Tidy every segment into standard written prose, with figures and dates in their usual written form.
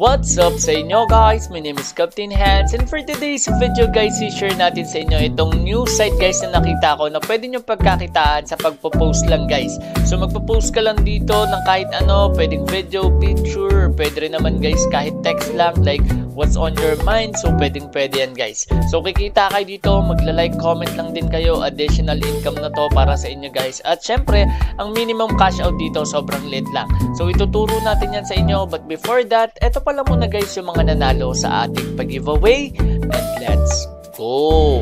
What's up sa inyo guys? My name is Captain Hans, and for today's video guys, i-share natin sa inyo itong new site guys na nakita ko na pwede nyo pagkakitaan sa pagpo-post lang guys. So magpo-post ka lang dito ng kahit ano, pwedeng video, picture, pwede rin naman guys kahit text lang like what's on your mind. So pwede yan guys. So kikita kayo dito, magla-like, comment lang din kayo, additional income na to para sa inyo guys. At syempre, ang minimum cash out dito sobrang liit lang. So ituturo natin yan sa inyo, but before that, eto pala muna guys yung mga nanalo sa ating pag-giveaway, and let's go!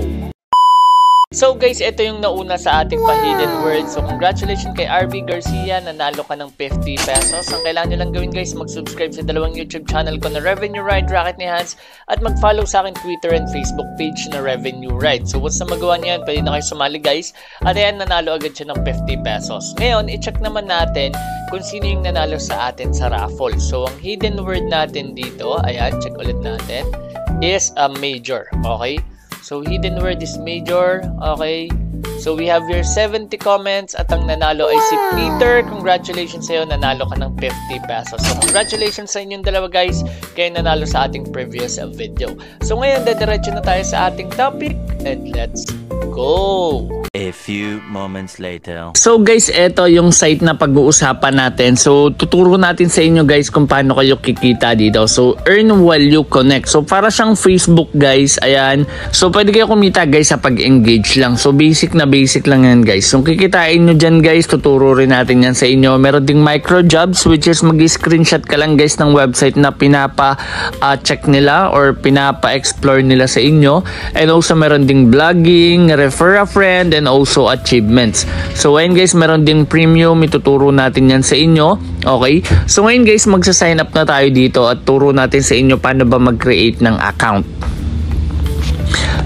So guys, ito yung nauna sa ating pa-hidden word. So congratulations kay RB Garcia, nanalo ka ng 50 pesos. Ang kailangan nyo lang gawin guys, mag-subscribe sa dalawang YouTube channel ko na Revenue Ride Racket ni Hans, at mag-follow sa akin Twitter and Facebook page na Revenue Ride. So once na magawa nyo yan, pwede na kayo sumali guys. At ayan, nanalo agad siya ng 50 pesos. Ngayon, i-check naman natin kung sino yung nanalo sa atin sa raffle. So ang hidden word natin dito, ayan, check ulit natin, is a major. Okay? So, hidden word is major. Okay. So, we have your 70 comments at ang nanalo ay si Peter. Congratulations sa'yo. Nanalo ka ng 50 pesos. So, congratulations sa inyong dalawa guys. Kayo nanalo sa ating previous video. So, ngayon, dediretso na tayo sa ating topic. And let's go! A few moments later. So guys, ito yung site na pag-uusapan natin. So tuturo natin sa inyo guys kung paano kayo kikita dito. So earn while you connect. So para siyang Facebook guys. Ayan. So pwede kayo kumita guys sa pag-engage lang. So basic na basic lang yan guys. So kikitain nyo dyan guys. Tuturo rin natin yan sa inyo. Meron ding micro jobs which is mag-screenshot ka lang guys ng website na pinapa-check nila or pinapa-explore nila sa inyo. And also meron ding vlogging, refer a friend, and also achievements. So ayun guys, meron ding premium, ituturo natin yan sa inyo. Okay? So ngayon guys, magsa-sign up na tayo dito at turo natin sa inyo paano ba mag-create ng account.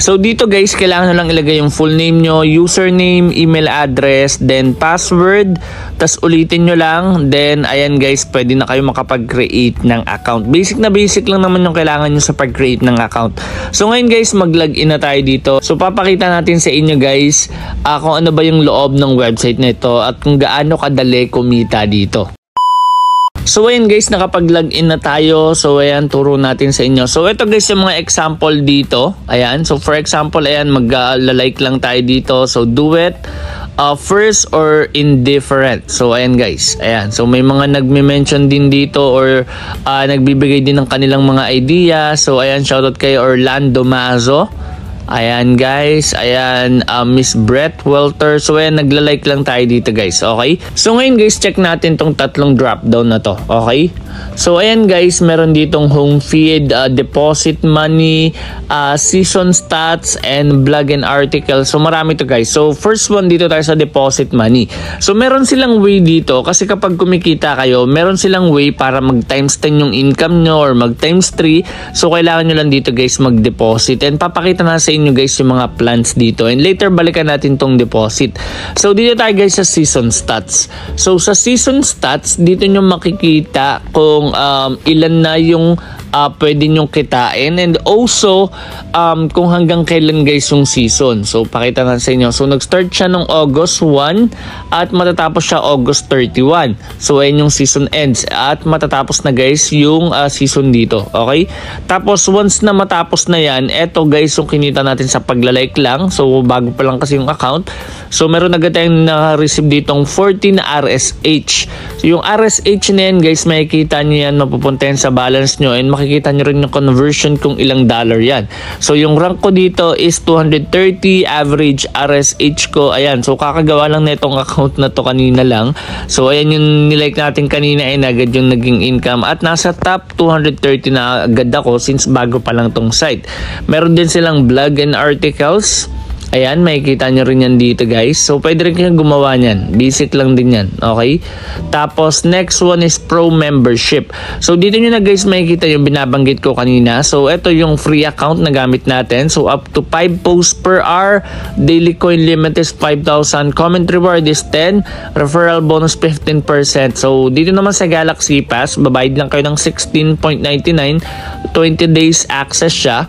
So dito guys, kailangan nyo lang ilagay yung full name nyo, username, email address, then password, tas ulitin nyo lang, then ayan guys, pwede na kayo makapag-create ng account. Basic na basic lang naman yung kailangan nyo sa pag-create ng account. So ngayon guys, mag-login na tayo dito. So papakita natin sa inyo guys kung ano ba yung loob ng website na ito at kung gaano kadali kumita dito. So ayan guys, nakapag-login na tayo. So ayan, turo natin sa inyo. So ito guys yung mga example dito. Ayan, so for example, ayan, mag-like lang tayo dito. So do it first or indifferent. So ayan guys, ayan. So may mga nagme-mention din dito or nagbibigay din ng kanilang mga idea. So ayan, shoutout kay Orlando Mazo. Ayan guys, ayan Miss Brett Welter. So ayan, nagla-like lang tayo dito guys. Okay, so ngayon guys, check natin tong tatlong drop down na to. Okay, so ayan guys, meron ditong home feed, deposit money, season stats, and blog and article. So marami to guys. So first one, dito tayo sa deposit money. So meron silang way dito kasi kapag kumikita kayo, meron silang way para mag times 10 yung income nyo or mag times 3. So kailangan nyo lang dito guys mag-deposit, and papakita na sa inyo guys yung mga plans dito, and later balikan natin tong deposit. So dito tayo guys sa season stats. So sa season stats, dito nyo makikita kung ilan na yung pwede nyong kitain, and also kung hanggang kailan guys yung season. So pakita na sa inyo. So nag-start siya nung August 1 at matatapos siya August 31. So ayun yung season ends at matatapos na guys yung season dito. Okay, tapos once na matapos na yan, eto guys yung kinita natin sa pagla-like lang. So bago pa lang kasi yung account. So meron agad tayong na-receive ditong 14 RSH. So yung RSH na yan guys, makikita nyo yan, mapupunta yan sa balance nyo, and makikita nyo rin yung conversion kung ilang dollar yan. So yung rank ko dito is 230, average RSH ko, ayan. So kakagawa lang na itong account na to kanina lang. So ayan yung nilike natin kanina, ay agad yung naging income, at nasa top 230 na agad ako since bago pa lang tong site. Meron din silang blog and articles. Ayan, makikita nyo rin yan dito guys. So pwede rin kayong gumawa nyan. Basic lang din yan. Okay, tapos next one is pro membership. So dito nyo na guys makikita yung binabanggit ko kanina. So ito yung free account na gamit natin. So up to 5 posts per hour, daily coin limit is 5,000, comment reward is 10, referral bonus 15%. So dito naman sa Galaxy Pass, babayad lang kayo ng 16.99, 20 days access siya.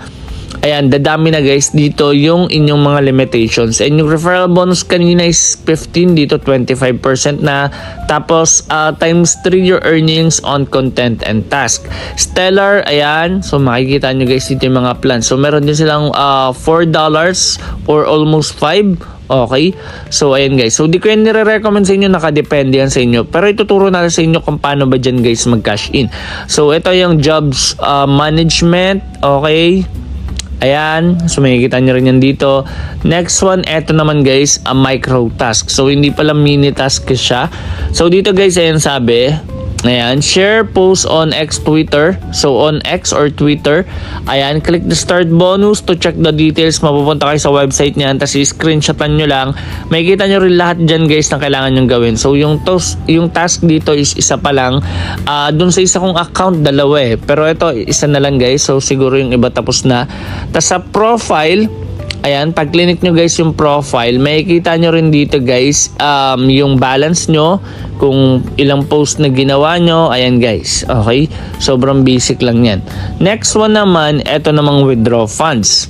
ayan, dadami na guys dito yung inyong mga limitations. And yung referral bonus kanina is 15, dito 25% na. Tapos times 3 your earnings on content and task. Stellar, ayan, so makikita nyo guys dito yung mga plans. So meron din silang $4 or almost 5. Okay, so ayan guys, so di ko yan nire-recommend sa inyo, nakadepende yan sa inyo, pero ituturo natin sa inyo kung paano ba dyan guys mag-cash in. So ito yung jobs management, okay, ayan, so makikita nyo rin yan dito. Next one, eto naman guys, a micro task, so hindi pala mini task siya. So dito guys, ayan sabi, ayan, share post on X Twitter. So on X or Twitter, ayan, click the start bonus to check the details. Mapupunta kayo sa website niyan, tapos i-screenshotan nyo lang. Makikita nyo rin lahat dyan guys na kailangan nyo gawin. So yung task dito is isa pa lang. Dun sa isa kong account, dalawa eh. Pero ito, isa na lang guys. So siguro yung iba tapos na. Tapos sa profile, ayan, pag clinic nyo guys yung profile, makikita nyo rin dito guys yung balance nyo, kung ilang post na ginawa nyo, ayan guys, okay, sobrang basic lang yan. Next one naman, eto namang withdraw funds.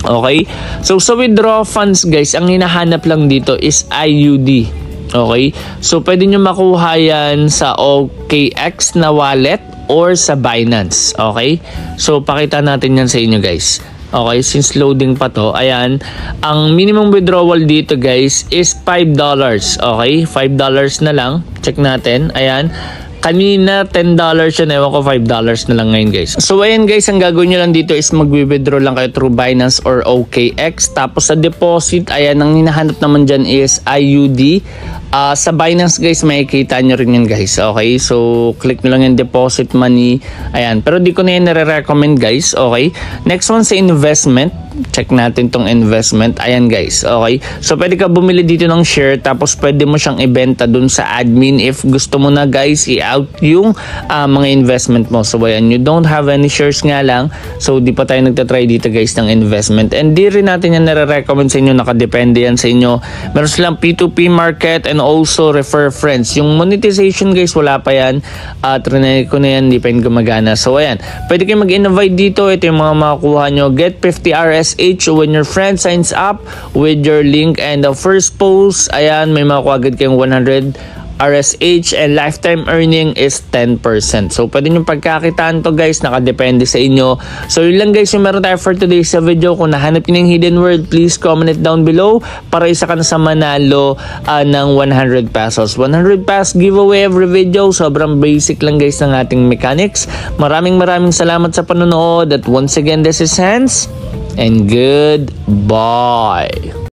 Okay, so sa withdraw funds guys, ang hinahanap lang dito is IUD. Okay, so pwede nyo makuha yan sa OKX na wallet or sa Binance. Okay, so pakita natin yan sa inyo guys. Okay, since loading pa to, ayan, ang minimum withdrawal dito guys is $5. Okay, $5 na lang. Check natin, ayan. Kanina $10 yun, ewan ko $5 na lang ngayon guys. So ayan guys, ang gagawin nyo lang dito is mag-withdraw lang kayo through Binance or OKX. Tapos sa deposit, ayan, ang hinahanap naman dyan is IUD. Sa Binance guys, makikita nyo rin yan guys. Okay, so click nyo lang yung deposit money. Ayan, pero di ko na yan nare-recommend guys. Okay, next one sa investment. Check natin tong investment. Ayan guys, okay, so pwede ka bumili dito ng share, tapos pwede mo siyang ibenta dun sa admin if gusto mo na guys i-out yung mga investment mo. So ayan, you don't have any shares nga lang, so di pa tayo nagtatry dito guys ng investment, and di rin natin yan nare-recommend sa inyo, nakadepende yan sa inyo. Meron silang P2P market and also refer friends. Yung monetization guys, wala pa yan, trinay ko na yan, di pa yan gumagana. So ayan, pwede kayo mag-invite dito. Ito yung mga makakuha nyo, get 50 RSH when your friend signs up with your link, and the first post, ayan, may makuha agad kayong 100 RSH, and lifetime earning is 10%. So pwede nyo pagkakitaan to guys, nakadepende sa inyo. So yun lang guys yung meron tayo for today's video. Kung nahanap nyo yung hidden word, please comment it down below para isa ka na sa manalo ng 100 pesos. 100 pesos giveaway every video. Sobrang basic lang guys ng ating mechanics. Maraming salamat sa panonood, at once again, this is Hans, and goodbye.